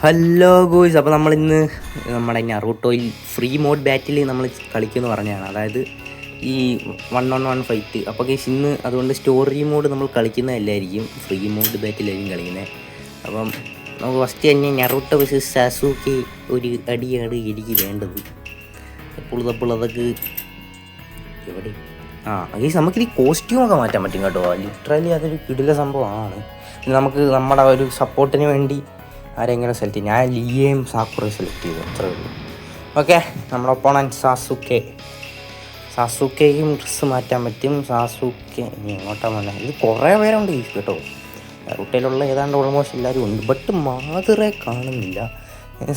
Hello ഗോയ്സ്, അപ്പോൾ നമ്മളിന്ന് നമ്മുടെ നറൂട്ടോയിൽ ഫ്രീ മോഡ് ബാറ്റിൽ നമ്മൾ കളിക്കുമെന്ന് പറഞ്ഞതാണ്. അതായത് ഈ 1-on-1 ഫൈറ്റ്. അപ്പോൾ ഗൈസ് ഇന്ന് അതുകൊണ്ട് സ്റ്റോറി മോഡ് നമ്മൾ കളിക്കുന്നതല്ലായിരിക്കും, ഫ്രീ മോഡ് ബാറ്റിലായിരിക്കും കളിക്കുന്നത്. അപ്പം നമുക്ക് ഫസ്റ്റ് തന്നെ നറൂട്ടോ വേഴ്സസ് സാസൂക്കെ ഒരു അടിയാണ് എനിക്ക് വേണ്ടത്. അപ്പോൾ അതൊക്കെ എവിടെ ഗൈസ് നമുക്കിത് കോസ്റ്റ്യൂമൊക്കെ മാറ്റാൻ പറ്റും കേട്ടോ. ലിറ്ററലി അതൊരു കിടില സംഭവമാണ്. നമുക്ക് നമ്മുടെ ഒരു സപ്പോർട്ടിന് വേണ്ടി ആരെങ്കിലും സെലക്ട് ചെയ്യും. ഞാൻ ലിയേയും സാക്കുറയും സെലക്ട് ചെയ്തു, അത്രേ ഉള്ളൂ. ഓക്കെ, നമ്മുടെ ഒപ്പോണൻറ്റ് സാസുക്കയും ഡ്രസ്സ് മാറ്റാൻ പറ്റും. സാസുക്കെ ഇനി എങ്ങോട്ടാണ് വന്നത്? ഇത് കുറേ പേരുണ്ട് ഈ കേട്ടോ. റൂട്ടയിലുള്ള ഏതാണ്ട് ഓൾമോസ്റ്റ് എല്ലാവരും ഉണ്ട്, ബട്ട് മാതിരെ കാണുന്നില്ല.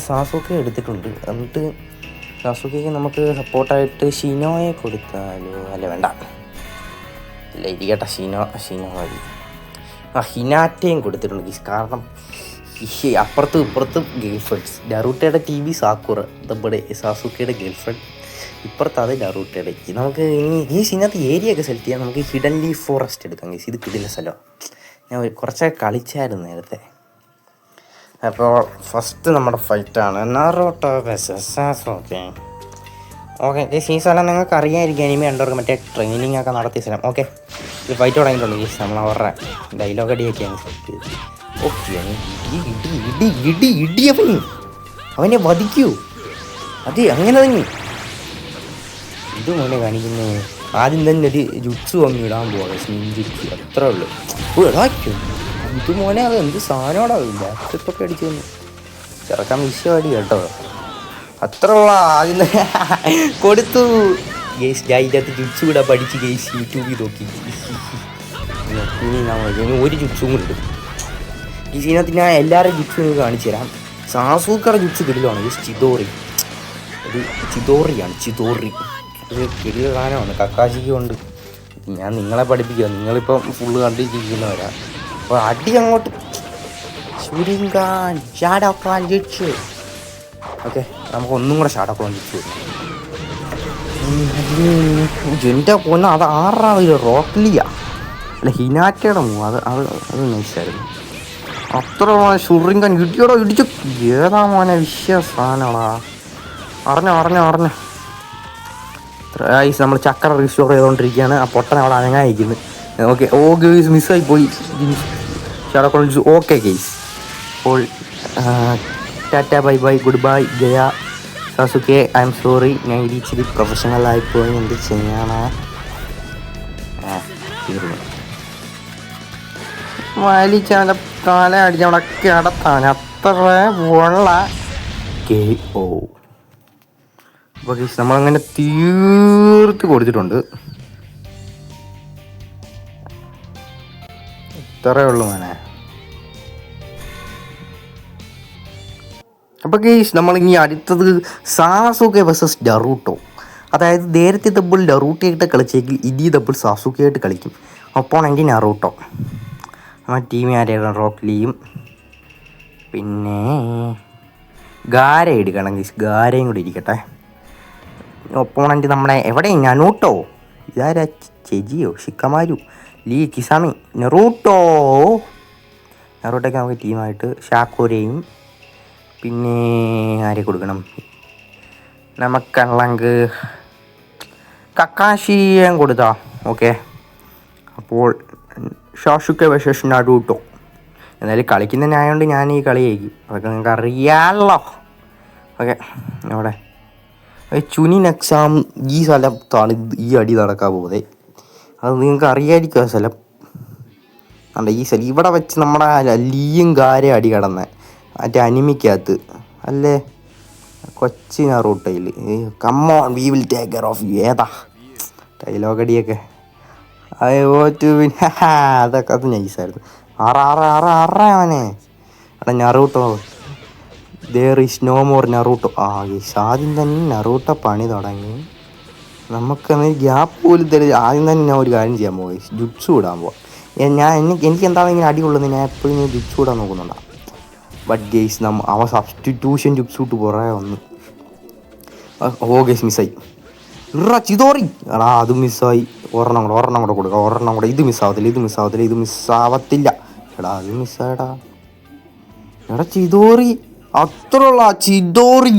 സാസുക്കെ എടുത്തിട്ടുണ്ട്. എന്നിട്ട് സാസുക്കയ്ക്ക് നമുക്ക് സപ്പോർട്ടായിട്ട് ഷിനോയെ കൊടുത്താലോ? അല്ല, വേണ്ട, ഇല്ല ഇരിക്കട്ടെ, ഷിനോ മതി. ഹിനാറ്റയും കൊടുത്തിട്ടുണ്ട്. കാരണം അപ്പുറത്തും ഇപ്പുറത്തും ഗേൾ ഫ്രണ്ട്സ്. നറൂട്ടോയുടെ ടി വി സാക്കുറ, നമ്മുടെ സാസുക്കയുടെ ഗേൾ ഫ്രണ്ട്. ഇപ്പുറത്ത് അത് നറൂട്ടോയുടെ. നമുക്ക് ഇനി ഈ ഇതിനകത്ത് ഏരിയ ഒക്കെ സെലക്ട് ചെയ്യാം. നമുക്ക് ഹിഡൻ ലീഫ് ഫോറസ്റ്റ് എടുക്കാം. ഇത് കിടില സ്ഥലം. ഞാൻ കുറച്ചൊക്കെ കളിച്ചായിരുന്നു നേരത്തെ. അപ്പോൾ ഫസ്റ്റ് നമ്മുടെ ഫൈറ്റാണ് നറൂട്ടോ വേഴ്സസ് സാസുക്കെ. ഓക്കെ, ഈ സ്ഥലം നിങ്ങൾക്ക് അറിയാമായിരിക്കും. ഇനിമേ കണ്ടവർക്ക് മറ്റേ ട്രെയിനിങ് ഒക്കെ നടത്തിയ സ്ഥലം. ഓക്കെ, ഇത് ഫൈറ്റ് തുടങ്ങിയിട്ടുണ്ട്. ഈ നമ്മൾ അവരുടെ ഡയലോഗ് അടിയൊക്കെയാണ് സെറ്റ് ചെയ്ത്. ഓക്കെ, അവനെ വധിക്കൂ. അതെ, അങ്ങനെ തന്നെ. ഇത് മോനെ കാണിക്കുന്നു. ആദ്യം തന്നെ ഒരു ജുട്സു അങ്ങ് ഇടാൻ പോവാ, ജുട്സു, അത്രേ ഉള്ളൂ. ഇത് മോനെ അത് എന്ത് സാധനമാണോ ലാപ്ടോപ്പൊക്കെ അടിച്ചു തന്നു. ചെറുക്കാൻ വിഷയമാടി കേട്ടോ. അത്ര ഉള്ള ആദ്യം തന്നെ കൊടുത്തു. ഗേസ് ഞാൻ ഇതിനകത്ത് ജുട്സു കൂടെ പഠിച്ച് ഗേസ് യൂട്യൂബിൽ നോക്കി. ഇനി ഒരു ജുട്സും കൂടെ ഉണ്ട്. ഇതിനകത്ത് ഞാൻ എല്ലാവരും ജുട്സും കാണിച്ചു തരാം. സാസൂക്കയുടെ ജുട്സ് കിടിലാണ്. ഗേസ് ചിതോറി, ഇത് ചിതോറിയാണ്. ഇത് കിടില സാധനമാണ്. കക്കാശിക്ക് കൊണ്ട് ഞാൻ നിങ്ങളെ പഠിപ്പിക്കുക. നിങ്ങളിപ്പം ഫുള്ള് കണ്ടിരിക്കുന്നവരാ. അപ്പോൾ അടി അങ്ങോട്ട് ഷാഡോക്ലാൻ ജുട്സ്. ഓക്കെ, നമുക്ക് ഒന്നും കൂടെ ഷാഡോക്ലാൻ ജുട്സ് വരും. എൻ്റെ പൊന്ന, അത് ആറാമത് റോക്ലിയ അല്ല ഹിനാറ്റയുടെ മൂവ്. അത് നൈസായിരുന്നു. അത്ര ഷുറിങ്കൻ ഇടിയോടോ ഇടിച്ചു. ഏതാ മോനെ വിശ്വാസാനാടാ. അറിഞ്ഞു നമ്മൾ ചക്കര റീസ്റ്റോർ ചെയ്തുകൊണ്ടിരിക്കുകയാണ്. ആ പൊട്ടൻ അവിടെ അനങ്ങായിരിക്കുന്നു. ഓക്കെ, ഗേസ് മിസ്സായി പോയി ഷാഡോക്ലാൻ ജുട്സ്. ഓക്കെ ഗേസ്, അപ്പോൾ ടാറ്റ, ബൈ ബൈ, ഗുഡ് ബൈ ഗയ. Sasuke, I'm sorry. ഞാൻ ഇച്ചിരി പ്രൊഫഷണലായിപ്പോയി. എന്ത് ചെയ്യാനാ? തീർന്നു. വലിച്ചവൻ്റെ തല അടിച്ചവിടെ കിടത്താൻ അത്ര വെള്ള KO. അപ്പോൾ നമ്മളങ്ങനെ തീർത്ത് കൊടുത്തിട്ടുണ്ട്. ഇത്രേ ഉള്ളൂ മോനെ. അപ്പോൾ ഗെയ്സ് നമ്മളിനി അടുത്തത് സാസുക്കെ വേഴ്സസ് നറൂട്ടോ. അതായത് നേരത്തെ ഡബിൾ നറൂട്ടോയായിട്ട് കളിച്ചെങ്കിൽ ഇനി ഡബിൾ സാസുക്കെയായിട്ട് കളിക്കും. Opponent Naruto. നമ്മുടെ ടീം ആരെയാണ്? റോക്ലിയും പിന്നെ ഗാര എടുക്കണം ഗെയ്സ്. ഗാരയും കൂടി ഇരിക്കട്ടെ. ഒപ്പോണൻ്റ് നമ്മളെ എവിടെ? നറൂട്ടോ. ഇതാരാ? ചെജിയോ ഷിക്കമാരു ലീ കിസാമി നറൂട്ടോയ്ക്ക് നമുക്ക് ടീമായിട്ട് ഷാക്കുരയും പിന്നെ ആരെ കൊടുക്കണം? നമുക്കുള്ളെങ്കിൽ കക്കാശിയും കൊടുത്താ. ഓക്കെ, അപ്പോൾ സാസുക്കെ വേഴ്സസ് നറൂട്ടോ. എന്നാലും കളിക്കുന്ന ആയതുകൊണ്ട് ഞാൻ ഈ കളിയായിരിക്കും. അതൊക്കെ നിങ്ങൾക്ക് അറിയാമല്ലോ. ഓക്കെ, അവിടെ ചുനി എക്സാം ഈ സ്ഥലത്താണ് ഈ അടി നടക്കാൻ പോകുന്നത്. അത് നിങ്ങൾക്ക് അറിയാമായിരിക്കും. ആ സ്ഥലം ഈ സ്ഥലം ഇവിടെ വെച്ച് നമ്മുടെ ലീയും ഗാരയും അടി കടന്നത് മറ്റേ അനിമിക്കകത്ത് അല്ലേ? Kochi നറൂട്ടോയിൽ come on we will take care of U. ഏതാ ഡയലോഗ് അടിയൊക്കെ? പിന്നെ അതൊക്കെ അത് നൈസായിരുന്നു. അവനെ അവിടെ Naruto. There is no more Naruto. ആദ്യം തന്നെ നറൂട്ടോ പണി തുടങ്ങി. നമുക്കന്ന് ഗ്യാപ്പ് പോലും തരും. ആദ്യം തന്നെ ഞാൻ ഒരു കാര്യം ചെയ്യാൻ പോയി, ജുട്സു ഇടാൻ പോവാം. എനിക്ക് എന്താണ് ഇങ്ങനെ അടി കൊള്ളുന്നത്? ഞാൻ എപ്പോഴും ഇങ്ങനെ ജുട്സു ഇടാൻ നോക്കുന്നുണ്ടാണ്. ബട്ട് ഗെയ്സ് അവ സബ്സ്റ്റിറ്റ്യൂഷൻ ജുട്സു ഇട്ട് കുറേ വന്നു. ഗെയ്സ് മിസ്സായി. ചിതോറി എടാ, അത് മിസ്സായി. ഒരെണ്ണം കൂടെ കൊടുക്കുക. ഒരെണ്ണം കൂടെ. ഇത് മിസ്സാവത്തില്ല. എടാ, അത് മിസ്സായടാ. എടാ ചിതോറി, അത്രയുള്ള ചിതോറി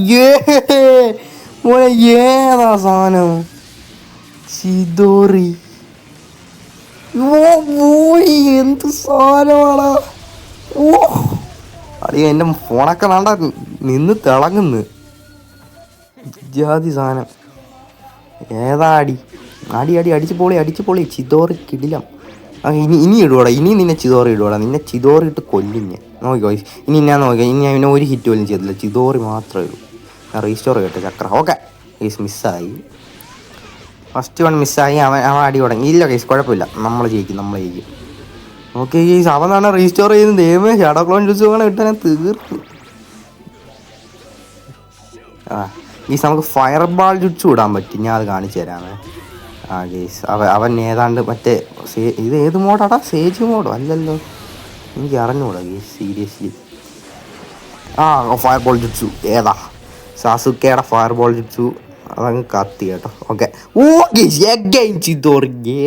മോനെ ഏതാ സാധനം ചിതോറി പോയി എന്ത് സാധനമാടാ ഓ അടിയ എൻ്റെ ഫോണൊക്കെ വേണ്ട നിന്ന് തിളങ്ങുന്നു ജാതി സാധനം ഏതാ അടി അടി അടി അടിച്ച് പൊളി ചിതോറി കിടിലം ഇനി ഇടുവാടാ ഇനി നിന്നെ ചിതോറി ഇടുവാടാ നിന്നെ ചിതോറി ഇട്ട് കൊല്ലും ഞാൻ നോക്കിക്കോ ഇനി ഞാൻ നോക്കിയോ ഇനി ഞാൻ ഒരു ഹിറ്റ് പോലും ചെയ്തില്ല ചിതോറി മാത്രമേ ഉള്ളൂ ഞാൻ റീസ്റ്റോർ കേട്ടോ ചക്ര ഓക്കെ കേസ് മിസ്സായി ഫസ്റ്റ് വൺ മിസ്സായി അവൻ അടി തുടങ്ങി ഇല്ല കേസ് കുഴപ്പമില്ല നമ്മൾ ജയിക്കും ഓക്കെ കേസ് അവനാണ് റീസ്റ്റോർ ചെയ്യുന്നത് ദൈവമേ ഷാഡോ ക്ലോൺ ജ്യൂസ് വേണം ഇട്ടാൽ തീർക്കും ഗീസ് നമുക്ക് ഫയർ ബാൾ ജുട്സ് ഇടാൻ പറ്റും ഞാൻ അത് കാണിച്ചു തരാമേ ഗീസ് അവൻ ഏതാണ്ട് മറ്റേ ഇത് ഏത് മോഡാടാ സേജ് മോഡോ അല്ലല്ലോ എനിക്ക് അറിഞ്ഞൂടാ ഗീസ് സീരിയസ്ലി ഫയർ ബോൾ ജുട്സു ഏതാ സാസുക്കയുടെ ഫയർ ബോൾ ജുട്സു അതങ്ങ് കത്തി കേട്ടോ ഓക്കെ ഓ ഗീസ് എഗൈൻ ചിതോറിയേതാ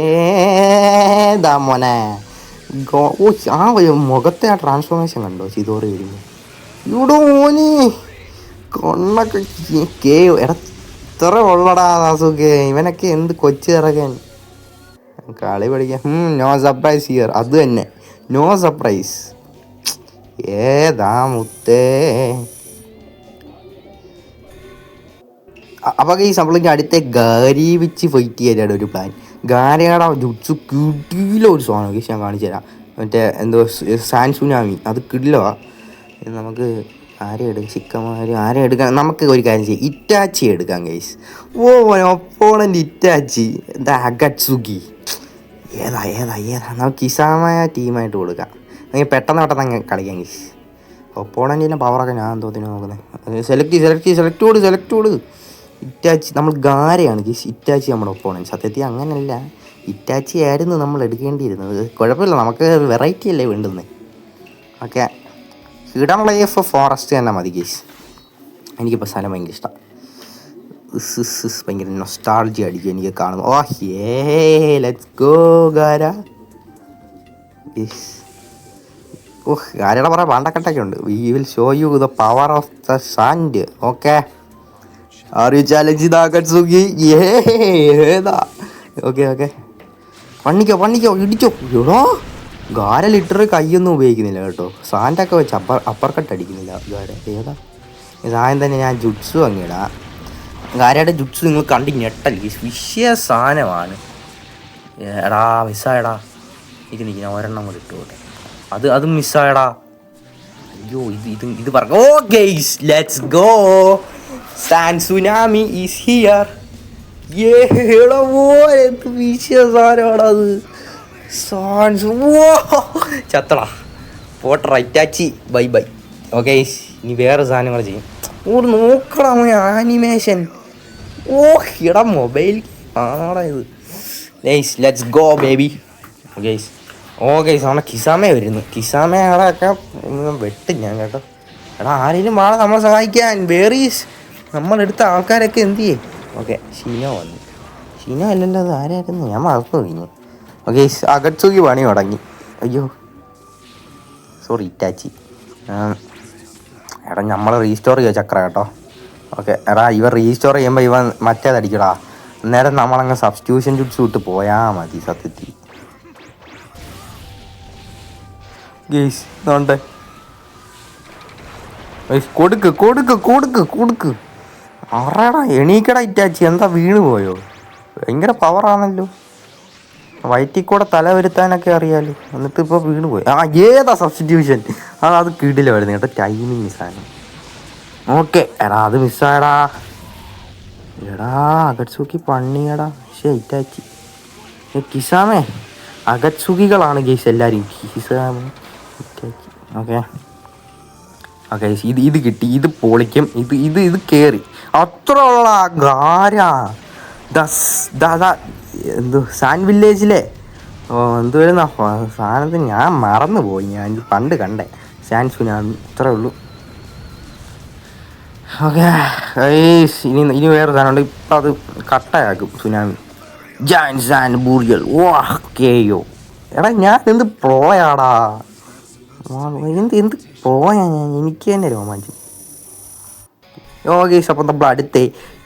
മോനെ ഓ മുഖത്തെ ആ ട്രാൻസ്ഫോർമേഷൻ കണ്ടോ ചിതോറി വരുമ്പോൾ ഇവിടെ മോനി കൊണ്ണൊക്കെ എടാ ഇത്ര ഉള്ളടാ സാസുക്കെ ഇവനൊക്കെ എന്ത് കൊച്ചു ഇറങ്ങാൻ കളി പഠിക്കാൻ നോ സർപ്രൈസ് ഹിയർ അത് തന്നെ നോ സർപ്രൈസ് ഏതാ മുത്തേ അപ്പോൾ ഈ നമ്മളിക്ക് അടുത്ത ഗാരി വെച്ച് ഫൈറ്റ് ചെയ്യാനാണ് ഒരു പ്ലാൻ ഗാരയുടെ ജുട്സു കിടിലോ ഒരു സാധനം ഞാൻ കാണിച്ചു തരാം മറ്റേ എന്തോ സാൻസുനാമി അത് കിടിലോ നമുക്ക് ആരെ എടുക്കാം ചിക്കന്മാർ ആരെ എടുക്കാം നമുക്ക് ഒരു കാര്യം ചെയ്യാം ഇറ്റാച്ചി എടുക്കാം ഗൈസ് ഓ ഒപ്പോണൻ്റ് ഇറ്റാച്ചി എന്താ അഗട്സുഗി ഏതാ നമുക്ക് കിസാമായ ടീമായിട്ട് കൊടുക്കാം അങ്ങനെ പെട്ടെന്ന് കളിക്കാം ഗൈസ് ഒപ്പോണൻറ്റിൻ്റെ പവറൊക്കെ ഞാൻ തോന്നിന് നോക്കുന്നത് സെലക്ട് കൊടു ഇറ്റാച്ചി നമ്മൾ ഗാരയാണ് ഗൈസ് ഇറ്റാച്ചി നമ്മുടെ ഒപ്പോണൻ സത്യത്തിൽ അങ്ങനെയല്ല ഇറ്റാച്ചി ആയിരുന്നു നമ്മൾ എടുക്കേണ്ടിയിരുന്നത് കുഴപ്പമില്ല നമുക്ക് വെറൈറ്റി അല്ലേ വേണ്ടുന്നത് ഓക്കെ ഹിഡൻ ലൈഫ് ഫോറസ്റ്റ് തന്നെ മതി ഗൈസ് എനിക്കിപ്പോൾ സ്ഥലം ഭയങ്കര ഇഷ്ടം ഭയങ്കര നൊസ്റ്റാൾജി അടിക്കും എനിക്ക് കാണുമ്പോൾ ഓ ലെറ്റ്സ് ഗോ ഗാര ഓഹ് ഗാരയുടെ കുറേ പാണ്ടക്കെട്ടൊക്കെ ഉണ്ട് we will show you the power of the sand okay are you challenge ദാഗട്സുഗി ഏതാ ഓക്കെ പണിക്കോ ഇടിച്ചോ എടോ ഗാര ലിറ്ററ് കൈയൊന്നും ഉപയോഗിക്കുന്നില്ല കേട്ടോ സാൻഡൊക്കെ വെച്ച് അപ്പർ കട്ട് അടിക്കുന്നില്ല ഗാര ഏതാ സാധനം തന്നെ ഞാൻ ജുട്സു അങ്ങിടാ ഗാരയുടെ ജുട്സു നിങ്ങൾ കണ്ട് ഞെട്ടൽ വിഷയ സാധനമാണ് എടാ മിസ്സായടാ നിൽക്ക് ഞാൻ ഒരെണ്ണം കൂടെ ഇട്ടുപോട്ടെ അത് മിസ്സായടാ അയ്യോ ഇത് പറഞ്ഞു oh guys let's go sand tsunami is here ഏടാ ഓ എന്ത് വിഷയ സാധനമാടാ അത് ചത്തടാ പോട്ടെ റൈറ്റാച്ചി ബൈ ഓക്കെ ഇനി വേറെ സാധനങ്ങൾ ചെയ്യും ഓ നോക്കണം ആനിമേഷൻ ഓ ഇടാ മൊബൈൽ ആടാ ഇത് guys let's go baby guys അവിടെ കിസാമ വരുന്നു കിസാമയാളൊക്കെ വെട്ടും ഞാൻ കേട്ടോ എടാ ആരെങ്കിലും വേണം നമ്മളെ സഹായിക്കാൻ വേറീസ് നമ്മളെടുത്ത ആൾക്കാരൊക്കെ എന്ത് ചെയ്യേ ഓക്കെ ഷീനോ വന്നു ഷീനോ അല്ലല്ലോ അത് ആരായിരുന്നു ഞാൻ മറന്നു കഴിഞ്ഞു ഓക്കെ അഗട്സുഗി പണി തുടങ്ങി അയ്യോ സോറി ഇറ്റാച്ചി എടാ നമ്മൾ റീസ്റ്റോർ ചെയ്യുക ചക്ര കേട്ടോ ഓക്കെ എടാ ഇവ റീസ്റ്റോർ ചെയ്യുമ്പോൾ ഇവൻ മറ്റേതടിക്കടാ അന്നേരം നമ്മളങ്ങ് സബ്സ്റ്റിറ്റ്യൂഷൻ ജുട്സ് വിട്ട് പോയാൽ മതി സത്യത്തിൽ ഗെയ്സ് നോണ്ടേ കൊടുക്ക് ആറാടാ എണീക്കടാ ഇറ്റാച്ചി എന്താ വീണ് പോയോ ഭയങ്കര പവറാണല്ലോ വയറ്റിൽ കൂടെ തല വരുത്താനൊക്കെ അറിയാലോ എന്നിട്ട് ഇപ്പോൾ വീണ് പോയി ഏതാ സബ്സ്റ്റിറ്റ്യൂഷൻ അത് കിടിലായിരുന്നു കേട്ടോ ടൈമിങ് മിസ്സാണ് ഓക്കെ എടാ അത് മിസ്സായടാ എടാ അഗട്സുഗി പണിയടാ ഇറ്റാച്ചി കിസാമേ അഗട്സുഗികളാണ് ഗെയ്സ് എല്ലാവരും കിസാമേ ഇറ്റാച്ചി ഓക്കെ ഇത് കിട്ടി ഇത് പൊളിക്കും ഇത് കയറി അത്ര ഉള്ള ഗാര എന്തോ സാൻ വില്ലേജിലെ എന്ത് വരുന്ന സാധനത്തിന് ഞാൻ മറന്നു പോയി ഞാൻ പണ്ട് കണ്ടേ സാൻ സുനാമി ഇത്രേ ഉള്ളൂ ഓക്കെ ഇനി വേറെ സാധനമുണ്ട് ഇപ്പം അത് കട്ടയാക്കും സുനാമി സാൻ ബൂറിയൽ കേയോ എടാ ഞാൻ എന്ത് പ്രോയാടാ എന്ത് പ്രോയാ ഞാൻ എനിക്ക് തന്നെ രോമാഞ്ചം ഓ ഗേസ്, അപ്പോൾ നമ്മൾ അടുത്ത്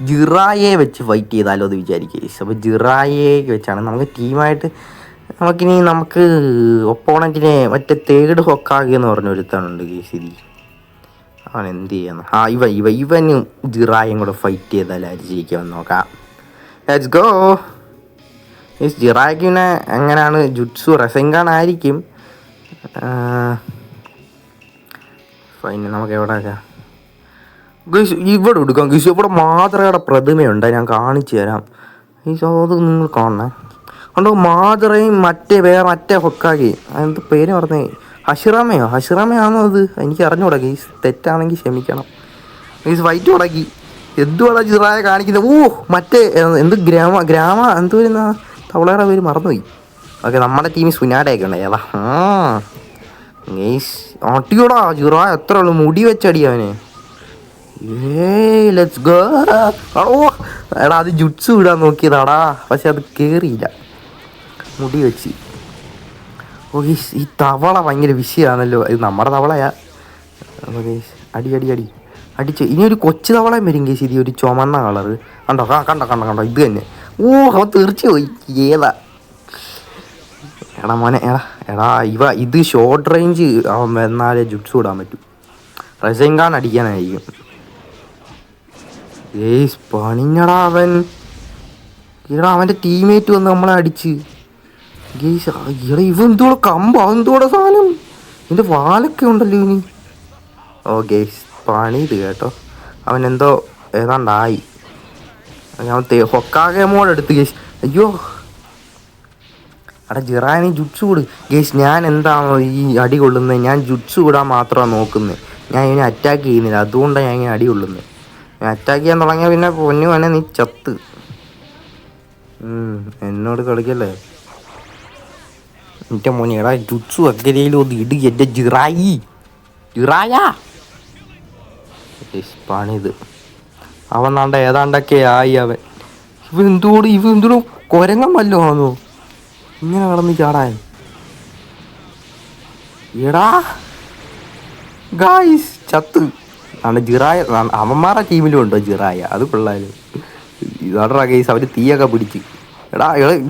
ജിറായെ വെച്ച് ഫൈറ്റ് ചെയ്താലോ എന്ന് വിചാരിക്കുക ഗേസ്. അപ്പോൾ ജിറായെ വെച്ചാണ് നമുക്ക് ടീമായിട്ട് നമുക്ക് ഒപ്പോണൻറ്റിനെ മറ്റേ തേർഡ് ഹൊക്കാഗെ എന്ന് പറഞ്ഞ ഒരുത്താനുണ്ട് ഗേസ്. അവൻ എന്ത് ചെയ്യാന്ന്? ഇവനും ജിറായും കൂടെ ഫൈറ്റ് ചെയ്താൽ ആര് ജയിക്കാമെന്ന് നോക്കാം. Let's go. ഗേസ്, ജിറായ്ക്ക് പിന്നെ എങ്ങനെയാണ് ജുട്സു റെസെങ്കാൻ ആയിരിക്കും. ഫൈൻ, നമുക്ക് എവിടെ ഗീസ് ഇവിടെ എടുക്കാം ഗീസ്. ഇവിടെ മാതറയുടെ പ്രതിമയുണ്ട്, ഞാൻ കാണിച്ചു തരാം ഗീസ്. അത് നിങ്ങൾ കാണണേ. അതുകൊണ്ട് മാതറയും മറ്റേ ഹൊക്കാഗെ, എന്ത് പേര് പറഞ്ഞേ, ഹഷിറാമയാണോ അത്? എനിക്ക് അറിഞ്ഞൂടാ ഗീസ്, തെറ്റാണെങ്കിൽ ക്ഷമിക്കണം ഗീസ്. ഫൈറ്റ് തുടങ്ങി. എന്തുവാടാ ജിറായ കാണിക്കുന്നത്? ഓ മറ്റേ എന്ത് ഗ്രാമ എന്ത് വരുന്ന തവളയുടെ പേര് മറന്നുപോയി. ഓക്കെ, നമ്മുടെ ടീമിൽ സുനാഡയൊക്കെ ഉണ്ട്. ഏതാ ഗീസ്? അടിയോടാ ജിറായ, എത്ര ഉള്ളു മുടി വെച്ചടി അവന്. Let's go. എടാ അത് ജുട്സ് വിടാൻ നോക്കിയതാടാ, പക്ഷെ അത് കേറിയില്ല, മുടി വെച്ച്. ഓ ഗീസ്, ഈ തവള ഭയങ്കര വിഷയമാണല്ലോ. ഇത് നമ്മുടെ തവളയാ. ഗീസ് അടി അടിച്ച് ഇനി ഒരു കൊച്ചു തവളയും വരും ഗീസ്. ഇത് ഒരു ചുമന്ന കളറ് കണ്ടോ ഇത് തന്നെ. ഓ അവൻ തീർച്ച പോയി. ഏതാ എടാ മോനെ, എടാ ഇത് ഷോർട്ട് റേഞ്ച് അവൻ എന്നാലേ ജുട്സ് വിടാൻ പറ്റും. റെസെങ്കാൻ അടിക്കാനായിരിക്കും. ഗേസ് പണിഞ്ഞടാ അവൻ. അവൻ്റെ ടീമേറ്റ് വന്ന് നമ്മളെ അടിച്ച്. ഗേസ് ഇവ എന്തോടെ കമ്പോ, എന്തോടെ സാധനം, ഇതിൻ്റെ വാലൊക്കെ ഉണ്ടല്ലോ ഇനി. ഓ ഗേസ് പണിത് കേട്ടോ. അവൻ എന്തോ ഏതാണ്ടായി. ഞാൻ ഹൊക്കാഗെ മോഡ് എടുത്ത് ഗേസ്. അയ്യോ എടാ ജിറാനി ജുട്സ് കൂട് ഗേസ്. ഞാൻ എന്താണോ ഈ അടി കൊള്ളുന്നത്, ഞാൻ ജുട്സ് കൂടാൻ മാത്രമാണ് നോക്കുന്നത്. ഞാൻ ഇവനെ അറ്റാക്ക് ചെയ്യുന്നില്ല, അതുകൊണ്ടാണ് ഞാൻ ഇങ്ങനെ അടി കൊള്ളുന്നത്. ഞാൻ അറ്റാക്ക് ചെയ്യാൻ തുടങ്ങിയാൽ പിന്നെ പൊന്നു വേണേ നീ ചത്ത്. എന്നോട് കളിക്കല്ലേ എൻ്റെ മോനെ. എടാ ജുട്സു അഗ്രയിലും ഒന്ന് ഇട് എൻ്റെ ജിറായ പണിത്. അവൻ നാണ്ട ഏതാണ്ടൊക്കെ ആയി അവൻ. ഇവ എന്തോടും കൊരങ്ങൻ വല്ലോ ആണോ ഇങ്ങനെ കടന്ന് ചാടാൻ? എടാ ഗായ്സ് ചത്ത്. ജിറായ അവന്മാരുടെ ടീമിലും ഉണ്ടോ ജിറായ? അത് പിള്ളേര് ഇതാടാ ഗൈസ്, അവർ തീയൊക്കെ പിടിച്ച്. എടാ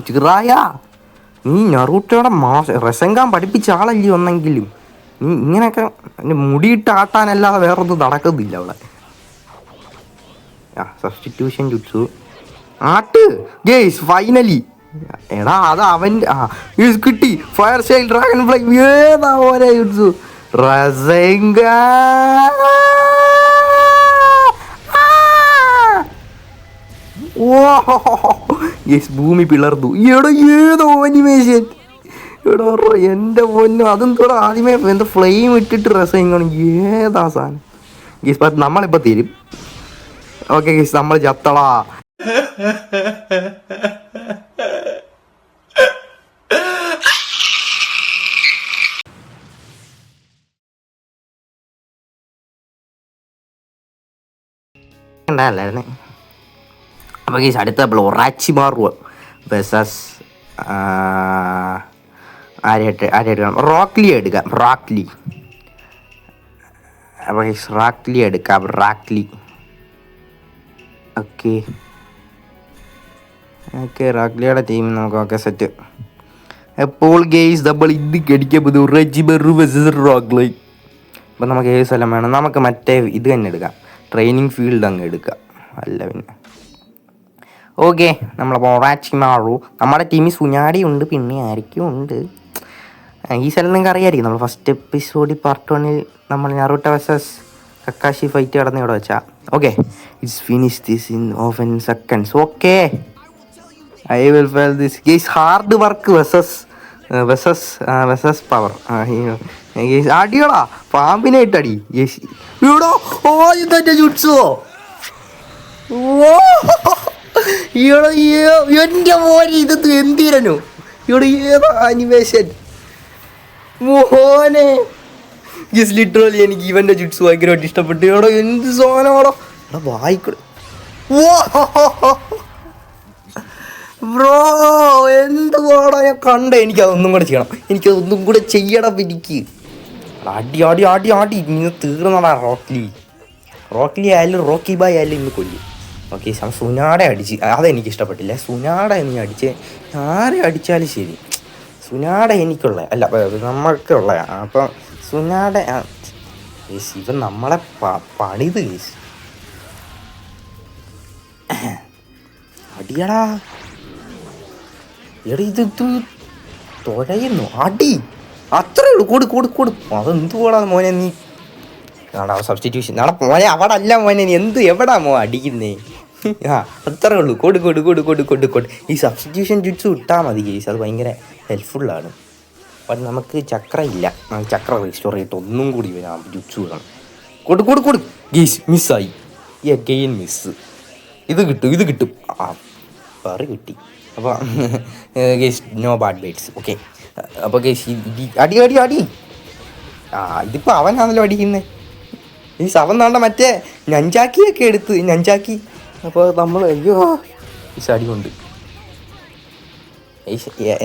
ജിറായ, നീ നറൂട്ടോടെ റെസെങ്കാൻ പഠിപ്പിച്ച ആളല്ലേ ഒന്നെങ്കിലും. നീ ഇങ്ങനെയൊക്കെ മുടിയിട്ട് ആട്ടാനല്ലാതെ വേറൊന്നും നടക്കുന്നില്ല അവിടെ. സബ്സ്റ്റിറ്റ്യൂഷൻ ജുട്സു ആട്ട് ഗേസ് ഫൈനലി. എടാ അത് അവൻ്റെ കിട്ടി. Fire style dragon fly. ഏതാ ഓരോ ജുട്സു റെസെങ്കാ. ഓ യെസ്, ഭൂമി പിളർന്നു. എടോ ഏതോ അനിമേഷൻ. എടോ എൻ്റെ പൊന്നു, അതും കൂടെ ആദ്യമേ എന്താ ഫ്ലെയിം ഇട്ടിട്ട് റെസെങ്കാണ്. ഏതാ സാധനം ഗീസ്? പക്ഷെ നമ്മളിപ്പോൾ തീരും. ഓക്കെ ഗീസ്, നമ്മൾ ചത്തളാ. ഉണ്ടായിരുന്നേ. അപ്പോൾ ഗീസ് അടുത്ത ഒറാച്ചിമാറുവ വെസസ് ആരായിട്ട് എടുക്കണം? റോക്ലി എടുക്കാം. അപ്പോൾ ഗീസ് റാക്ലി എടുക്കാം. ഓക്കെ റാക്ലിയുടെ ടീം നമുക്ക്. Okay set. അപ്പോൾ ഗെയ്സ് നമ്മൾ ഇത് കടിക്കാൻ പോകുന്നത് ഒറാച്ചിമാറു വെസസ് റോക്ലി. അപ്പോൾ നമുക്ക് ഏത് സ്ഥലം വേണം? നമുക്ക് മറ്റേ ഇത് തന്നെ എടുക്കാം, ട്രെയിനിങ് ഫീൽഡ് അങ്ങ് എടുക്കാം. അല്ല പിന്നെ ഓക്കെ, നമ്മളപ്പോൾ ഒറാച്ചിമാറു. നമ്മുടെ ടീമിൽ സുനാഡി ഉണ്ട്, പിന്നെ ആയിരിക്കും ഉണ്ട്. ഈ സ്ഥലം നിങ്ങൾക്ക് അറിയാമായിരിക്കും. നമ്മൾ ഫസ്റ്റ് എപ്പിസോഡിൽ പാർട്ട് 1 നമ്മൾ നറൂട്ടോ വെസസ് കക്കാഷി ഫൈറ്റ് നടന്ന് ഇവിടെ വെച്ചാൽ. Okay, it's finish this in 7 seconds. Okay, I will fell this guys. Hard work versus power. അടിയോടാ പാമ്പിനെ ഇട്ടടി ഗേസ്. ഇവിടെ ഇതെൻ്റെ ജുട്സോ. എൻ്റെ മോനെ ഇത് എന്തിരനു ഇവിടെ ഏതാ അനിമേഷൻ മോനെ. ഗസ് ലിറ്ററലി എനിക്ക് ഇവൻ്റെ ജുട്സ് ഭയങ്കരമായിട്ട് ഇഷ്ടപ്പെട്ടു. ഇവിടെ എന്ത് സോനോടോ വായിക്കൂടെ. ബ്രോ എന്തുവാടോ ഞാൻ കണ്ടേ. എനിക്കതൊന്നും കൂടെ ചെയ്യണം, എനിക്കതൊന്നും കൂടെ ചെയ്യണം. എനിക്ക് അടി ഇങ്ങനെ തീർന്നടാ റോക്ലി. റോക്കി ആയാലും റോക്കി ബായ് ആയാലും ഇന്ന് കൊല്ലും. ഓക്കെ, സുനാടെ അടിച്ച് അതെനിക്ക് ഇഷ്ടപ്പെട്ടില്ല. സുനാട നീ അടിച്ച് ആരെ അടിച്ചാലും ശരി, സുനാട എനിക്കുള്ള അല്ല നമ്മൾക്കുള്ള. അപ്പം സുനാട ഇവൻ നമ്മളെ പണിത് കേസ് അടിയടാ. എടാ ഇത് തുഴയുന്നു അടി, അത്രേ ഉള്ളൂ. കൊടു അതെന്തുകൂടാ മോനെ നീ. നാടാ സബ്സ്റ്റിറ്റ്യൂഷൻ നാളെ മോനെ അവിടെ അല്ല മോനെ, നീ എവിടാ അടിക്കുന്നേ. അത്രേ ഉള്ളൂ. കൊടു. ഈ സബ്സ്റ്റിറ്റ്യൂഷൻ ജുട്സ് ഇട്ടാൽ മതി കേസ്, അത് ഭയങ്കര ഹെൽപ്ഫുള്ളാണ്. അപ്പം നമുക്ക് ചക്ര ഇല്ല, ചക്ര റീസ്റ്റോർ ചെയ്തിട്ട് ഒന്നും കൂടി വരാം ജുട്സ് വിടണം. കൊടു ഗേസ് മിസ്സായി. ഗെയിൻ മിസ്. ഇത് കിട്ടും. പറ കിട്ടി. അപ്പോൾ ഗേസ് നോ ബാഡ് ബൈറ്റ്സ്. ഓക്കെ, അപ്പോൾ ഗേസ് അടി. ഇതിപ്പോൾ അവനാണല്ലോ അടിക്കുന്നത്. ഈ അവൻ നാണ്ട മറ്റേ നഞ്ചാക്കിയൊക്കെ എടുത്ത് നഞ്ചാക്കി. അപ്പോൾ നമ്മൾ അയ്യോ അടിയുണ്ട്.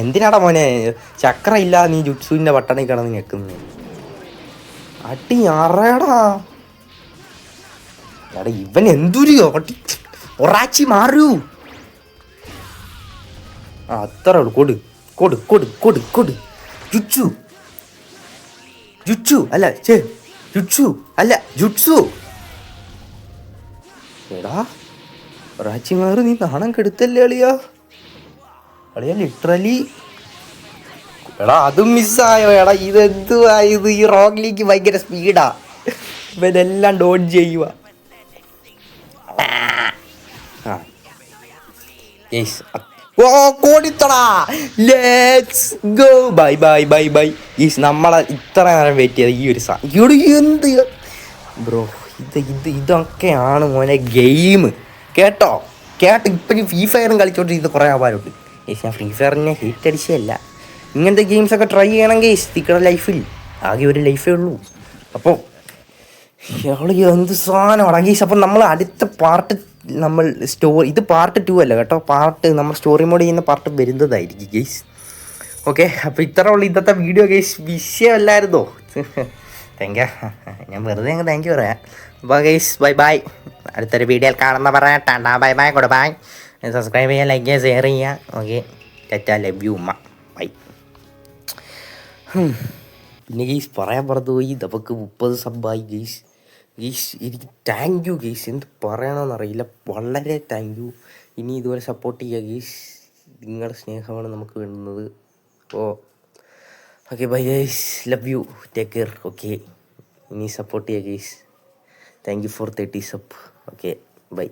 എന്തിനാടാ മോനെ ചക്ര ഇല്ല നീ ജുട്സുവിൻ്റെ പട്ടണയിൽ കിടന്ന് ഞെക്കുന്നത്. അടി അറയടാ. എടാ ഇവൻ എന്തൊരു ഒറാച്ചി മാറൂ. അത്ര കൊടു. ജുട്സു അല്ല ജുട്സു. എടാ ഒറാച്ചി മാറ്, നീ നാണം കെടുത്തല്ലേ അളിയാ ലിറ്ററലി. എടാ അതും മിസ്സായോ. എടാ ഇതെന്തുവാ ഇത്, ഈ റോഗ്ലിക്ക് ഭയങ്കര സ്പീഡാ, ഇവനെല്ലാം ഡോഡ്ജ് ചെയ്യുക. ബൈ. നമ്മളെ ഇത്ര നേരം വെയിറ്റ് ചെയ്ത ഈ ഒരു എന്ത് ബ്രോ, ഇതൊക്കെയാണ് മോനെ ഗെയിം. കേട്ടോ ഇപ്പം ഫ്രീ ഫയറും കളിച്ചോണ്ടിരുന്ന കുറേ ആവാറുണ്ട്. ഞാൻ ഫ്രീ ഫയറിനെ ഹീറ്റ് അടിച്ചതല്ല. ഇങ്ങനത്തെ ഗെയിംസൊക്കെ ട്രൈ ചെയ്യണമെങ്കിൽ നിങ്ങളുടെ ലൈഫിൽ ആകെ ഒരു ലൈഫേ ഉള്ളൂ. അപ്പോൾ എന്ത് സാധനമാണ് ഗെയ്സ്. അപ്പം നമ്മൾ അടുത്ത പാർട്ട് നമ്മൾ ഇത് പാർട്ട് 2 അല്ല കേട്ടോ, നമ്മൾ സ്റ്റോറി മോഡ് ചെയ്യുന്ന പാർട്ട് വരുന്നതായിരിക്കും ഗെയ്സ്. ഓക്കെ, അപ്പോൾ ഇത്ര ഉള്ളു ഇന്നത്തെ വീഡിയോ ഗെയ്സ്. വിഷയമല്ലായിരുന്നോ? ഞാൻ വെറുതെ താങ്ക് യു പറയാം. അപ്പോൾ ഗെയ്സ് ബൈ. അടുത്തൊരു വീഡിയോയിൽ കാണുന്ന പറയാം. Tata bye good by. Subscribe ചെയ്യുക, ലൈക്ക് ചെയ്യുക, ഷെയർ ചെയ്യുക. ഓക്കെ, ടാറ്റാ ലവ് യു ഉമ്മ ബൈ. പിന്നെ ഗെയ്സ് പറയാൻ പറഞ്ഞു പോയി, നമുക്ക് 30 സബ്ബായി ഗെയ്സ്. എനിക്ക് താങ്ക് യു ഗെയ്സ്, എന്ത് പറയണമെന്നറിയില്ല. വളരെ താങ്ക് യു. ഇനി ഇതുപോലെ സപ്പോർട്ട് ചെയ്യുക ഗെയ്സ്. നിങ്ങളുടെ സ്നേഹമാണ് നമുക്ക് വേണ്ടുന്നത്. Okay bye guys, love you, take care. Okay, ഇനി സപ്പോർട്ട് ചെയ്യുക guys. Thank you for 30 sub. Okay bye.